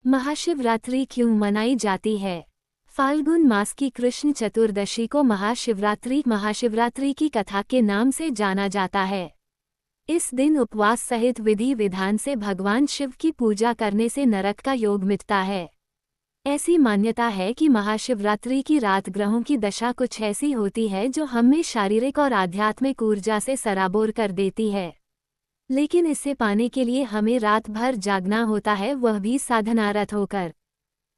महाशिवरात्रि क्यों मनाई जाती है? फाल्गुन मास की कृष्ण चतुर्दशी को महाशिवरात्रि की कथा के नाम से जाना जाता है। इस दिन उपवास सहित विधि विधान से भगवान शिव की पूजा करने से नरक का योग मिटता है। ऐसी मान्यता है कि महाशिवरात्रि की रात ग्रहों की दशा कुछ ऐसी होती है जो हमें शारीरिक और आध्यात्मिक ऊर्जा से सराबोर कर देती है। लेकिन इसे पाने के लिए हमें रात भर जागना होता है, वह भी साधनारत होकर।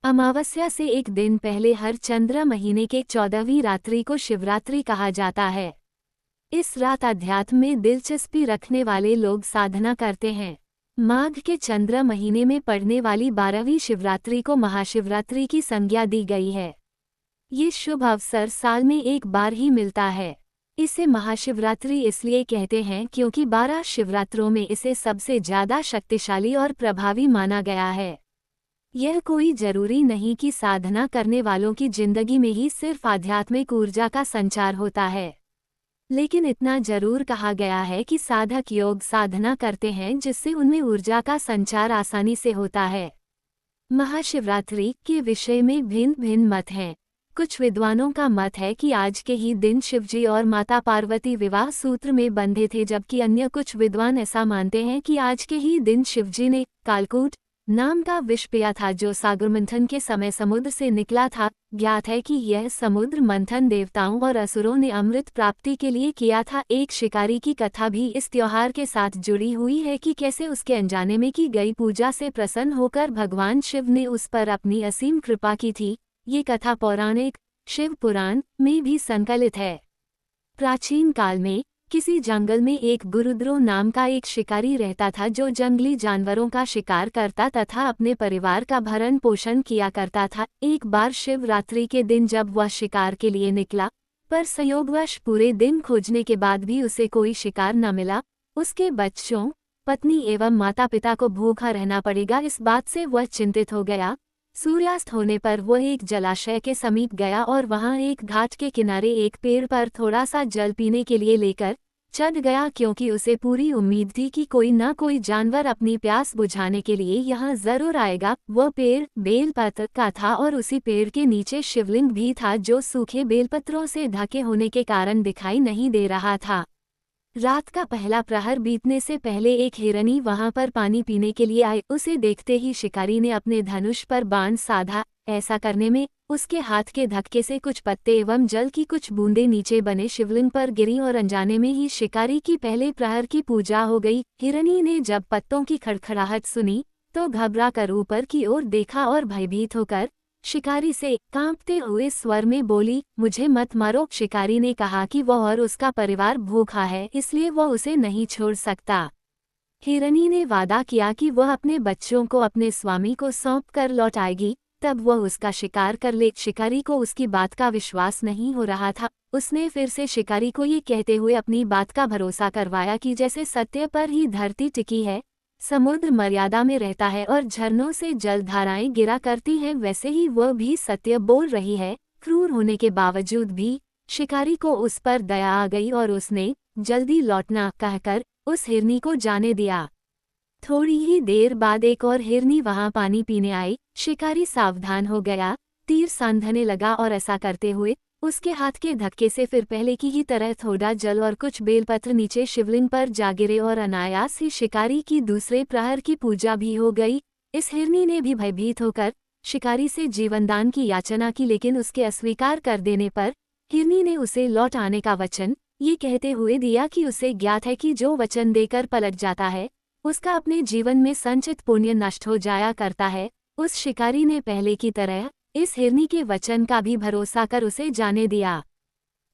अमावस्या से एक दिन पहले हर चंद्र महीने के 14वीं रात्रि को शिवरात्रि कहा जाता है। इस रात अध्यात्म में दिलचस्पी रखने वाले लोग साधना करते हैं। माघ के चंद्र महीने में पड़ने वाली 12वीं शिवरात्रि को महाशिवरात्रि की संज्ञा दी गई है। ये शुभ अवसर साल में एक बार ही मिलता है। इसे महाशिवरात्रि इसलिए कहते हैं क्योंकि 12 शिवरात्रों में इसे सबसे ज्यादा शक्तिशाली और प्रभावी माना गया है। यह कोई जरूरी नहीं कि साधना करने वालों की जिंदगी में ही सिर्फ आध्यात्मिक ऊर्जा का संचार होता है, लेकिन इतना जरूर कहा गया है कि साधक योग साधना करते हैं जिससे उनमें ऊर्जा का संचार आसानी से होता है। महाशिवरात्रि के विषय में भिन्न भिन्न मत हैं। कुछ विद्वानों का मत है कि आज के ही दिन शिवजी और माता पार्वती विवाह सूत्र में बंधे थे, जबकि अन्य कुछ विद्वान ऐसा मानते हैं कि आज के ही दिन शिवजी ने कालकूट नाम का विष पिया था जो सागर मंथन के समय समुद्र से निकला था। ज्ञात है कि यह समुद्र मंथन देवताओं और असुरों ने अमृत प्राप्ति के लिए किया था। एक शिकारी की कथा भी इस त्योहार के साथ जुड़ी हुई है कि कैसे उसके अनजाने में की गई पूजा से प्रसन्न होकर भगवान शिव ने उस पर अपनी असीम कृपा की थी। ये कथा पौराणिक शिव पुराण में भी संकलित है। प्राचीन काल में किसी जंगल में एक गुरुद्रो नाम का एक शिकारी रहता था जो जंगली जानवरों का शिकार करता तथा अपने परिवार का भरण पोषण किया करता था। एक बार शिवरात्रि के दिन जब वह शिकार के लिए निकला, पर संयोगवश पूरे दिन खोजने के बाद भी उसे कोई शिकार न मिला। उसके बच्चों, पत्नी एवं माता पिता को भूखा रहना पड़ेगा, इस बात से वह चिंतित हो गया। सूर्यास्त होने पर वह एक जलाशय के समीप गया और वहां एक घाट के किनारे एक पेड़ पर थोड़ा सा जल पीने के लिए लेकर चढ़ गया, क्योंकि उसे पूरी उम्मीद थी कि कोई न कोई जानवर अपनी प्यास बुझाने के लिए यहाँ जरूर आएगा। वह पेड़ बेलपत्र का था और उसी पेड़ के नीचे शिवलिंग भी था जो सूखे बेलपत्रों से ढके होने के कारण दिखाई नहीं दे रहा था। रात का पहला प्रहर बीतने से पहले एक हिरनी वहां पर पानी पीने के लिए आई। उसे देखते ही शिकारी ने अपने धनुष पर बाण साधा। ऐसा करने में उसके हाथ के धक्के से कुछ पत्ते एवं जल की कुछ बूंदें नीचे बने शिवलिंग पर गिरी और अनजाने में ही शिकारी की पहले प्रहर की पूजा हो गई। हिरनी ने जब पत्तों की खड़खड़ाहट सुनी तो घबरा कर ऊपर की ओर देखा और भयभीत होकर शिकारी से कांपते हुए स्वर में बोली, मुझे मत मारो। शिकारी ने कहा कि वह और उसका परिवार भूखा है, इसलिए वह उसे नहीं छोड़ सकता। हिरनी ने वादा किया कि वह अपने बच्चों को अपने स्वामी को सौंप कर लौट आएगी, तब वह उसका शिकार कर ले। शिकारी को उसकी बात का विश्वास नहीं हो रहा था। उसने फिर से शिकारी को ये कहते हुए अपनी बात का भरोसा करवाया कि जैसे सत्य पर ही धरती टिकी है, समुद्र मर्यादा में रहता है और झरनों से जलधाराएं गिरा करती हैं, वैसे ही वह भी सत्य बोल रही है। क्रूर होने के बावजूद भी शिकारी को उस पर दया आ गई और उसने जल्दी लौटना कहकर उस हिरनी को जाने दिया। थोड़ी ही देर बाद एक और हिरनी वहां पानी पीने आई। शिकारी सावधान हो गया, तीर सांधने लगा और ऐसा करते हुए उसके हाथ के धक्के से फिर पहले की ही तरह थोड़ा जल और कुछ बेलपत्र नीचे शिवलिंग पर जा गिरे और अनायास ही शिकारी की दूसरे प्रहर की पूजा भी हो गई। इस हिरनी ने भी भयभीत होकर शिकारी से जीवनदान की याचना की, लेकिन उसके अस्वीकार कर देने पर हिरनी ने उसे लौट आने का वचन ये कहते हुए दिया कि उसे ज्ञात है कि जो वचन देकर पलट जाता है उसका अपने जीवन में संचित पुण्य नष्ट हो जाया करता है। उस शिकारी ने पहले की तरह इस हिरनी के वचन का भी भरोसा कर उसे जाने दिया।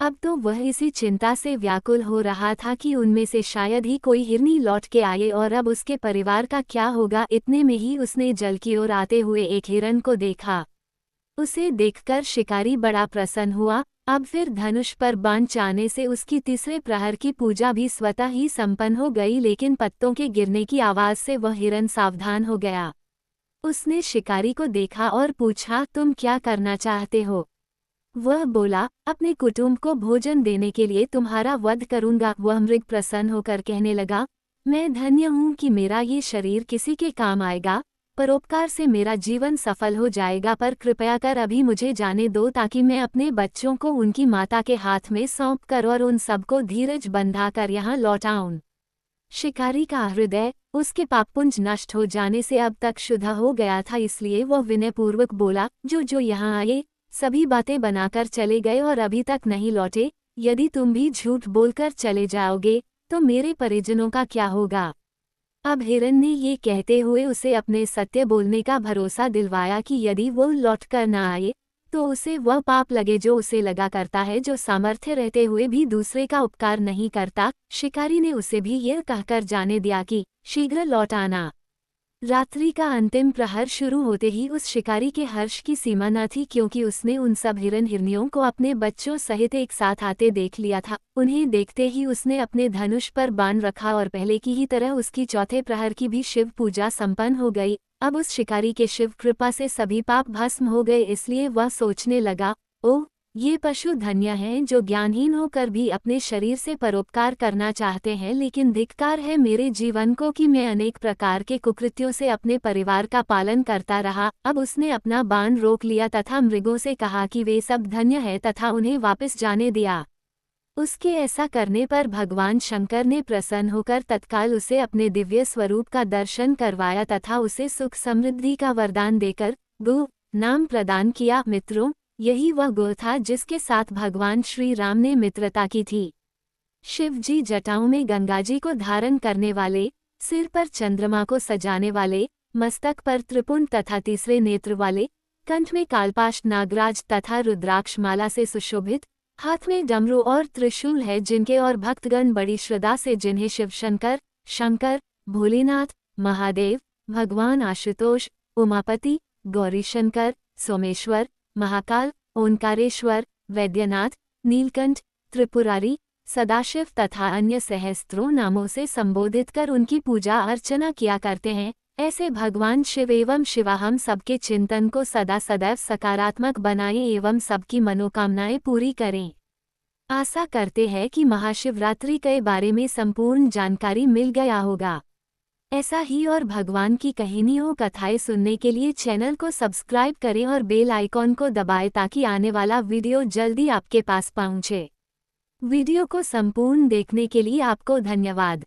अब तो वह इसी चिंता से व्याकुल हो रहा था कि उनमें से शायद ही कोई हिरनी लौट के आए और अब उसके परिवार का क्या होगा। इतने में ही उसने जल की ओर आते हुए एक हिरन को देखा। उसे देखकर शिकारी बड़ा प्रसन्न हुआ। अब फिर धनुष पर बाण चाहने से उसकी तीसरे प्रहर की पूजा भी स्वतः ही संपन्न हो गई, लेकिन पत्तों के गिरने की आवाज से वह हिरन सावधान हो गया। उसने शिकारी को देखा और पूछा, तुम क्या करना चाहते हो? वह बोला, अपने कुटुंब को भोजन देने के लिए तुम्हारा वध करूंगा। वह मृग प्रसन्न होकर कहने लगा, मैं धन्य हूँ कि मेरा ये शरीर किसी के काम आएगा, परोपकार से मेरा जीवन सफल हो जाएगा, पर कृपया कर अभी मुझे जाने दो ताकि मैं अपने बच्चों को उनकी माता के हाथ में सौंप कर और उन सबको धीरज बंधाकर यहाँ लौट आऊं। शिकारी का हृदय उसके पापपुंज नष्ट हो जाने से अब तक शुद्ध हो गया था, इसलिए वह विनयपूर्वक बोला, जो यहाँ आए सभी बातें बनाकर चले गए और अभी तक नहीं लौटे। यदि तुम भी झूठ बोलकर चले जाओगे तो मेरे परिजनों का क्या होगा। अब हिरन ने ये कहते हुए उसे अपने सत्य बोलने का भरोसा दिलवाया कि यदि वो लौट कर न आए तो उसे वह पाप लगे जो उसे लगा करता है, जो सामर्थ्य रहते हुए भी दूसरे का उपकार नहीं करता। शिकारी ने उसे भी यह कहकर जाने दिया कि शीघ्र लौट आना। रात्रि का अंतिम प्रहर शुरू होते ही उस शिकारी के हर्ष की सीमा न थी, क्योंकि उसने उन सब हिरन हिरनियों को अपने बच्चों सहित एक साथ आते देख लिया था। उन्हें देखते ही उसने अपने धनुष पर बाण रखा और पहले की ही तरह उसकी चौथे प्रहर की भी शिव पूजा संपन्न हो गई। अब उस शिकारी के शिव कृपा से सभी पाप भस्म हो गए, इसलिए वह सोचने लगा, ओह, ये पशु धन्य हैं जो ज्ञानहीन होकर भी अपने शरीर से परोपकार करना चाहते हैं, लेकिन धिक्कार है मेरे जीवन को कि मैं अनेक प्रकार के कुकृत्यों से अपने परिवार का पालन करता रहा। अब उसने अपना बाण रोक लिया तथा मृगों से कहा कि वे सब धन्य हैं तथा उन्हें वापस जाने दिया। उसके ऐसा करने पर भगवान शंकर ने प्रसन्न होकर तत्काल उसे अपने दिव्य स्वरूप का दर्शन करवाया तथा उसे सुख समृद्धि का वरदान देकर गो नाम प्रदान किया। मित्रों, यही वह गो था जिसके साथ भगवान श्री राम ने मित्रता की थी। शिव जी जटाओं में गंगाजी को धारण करने वाले, सिर पर चंद्रमा को सजाने वाले, मस्तक पर त्रिपुंड तथा तीसरे नेत्र वाले, कंठ में कालपाश नागराज तथा रुद्राक्षमाला से सुशोभित, हाथ में डमरू और त्रिशूल है, जिनके और भक्तगण बड़ी श्रद्धा से जिन्हें शिव शंकर, शंकर, भोलेनाथ, महादेव, भगवान आशुतोष, उमापति, गौरीशंकर, सोमेश्वर, महाकाल, ओंकारेश्वर, वैद्यनाथ, नीलकंठ, त्रिपुरारी, सदाशिव तथा अन्य सहस्त्रों नामों से संबोधित कर उनकी पूजा अर्चना किया करते हैं। ऐसे भगवान शिव एवं शिवा हम सबके चिंतन को सदा सदैव सकारात्मक बनाएं एवं सबकी मनोकामनाएं पूरी करें। आशा करते हैं कि महाशिवरात्रि के बारे में संपूर्ण जानकारी मिल गया होगा। ऐसा ही और भगवान की कहानियों कथाएं सुनने के लिए चैनल को सब्सक्राइब करें और बेल आइकॉन को दबाएं ताकि आने वाला वीडियो जल्दी आपके पास पहुंचे। वीडियो को संपूर्ण देखने के लिए आपको धन्यवाद।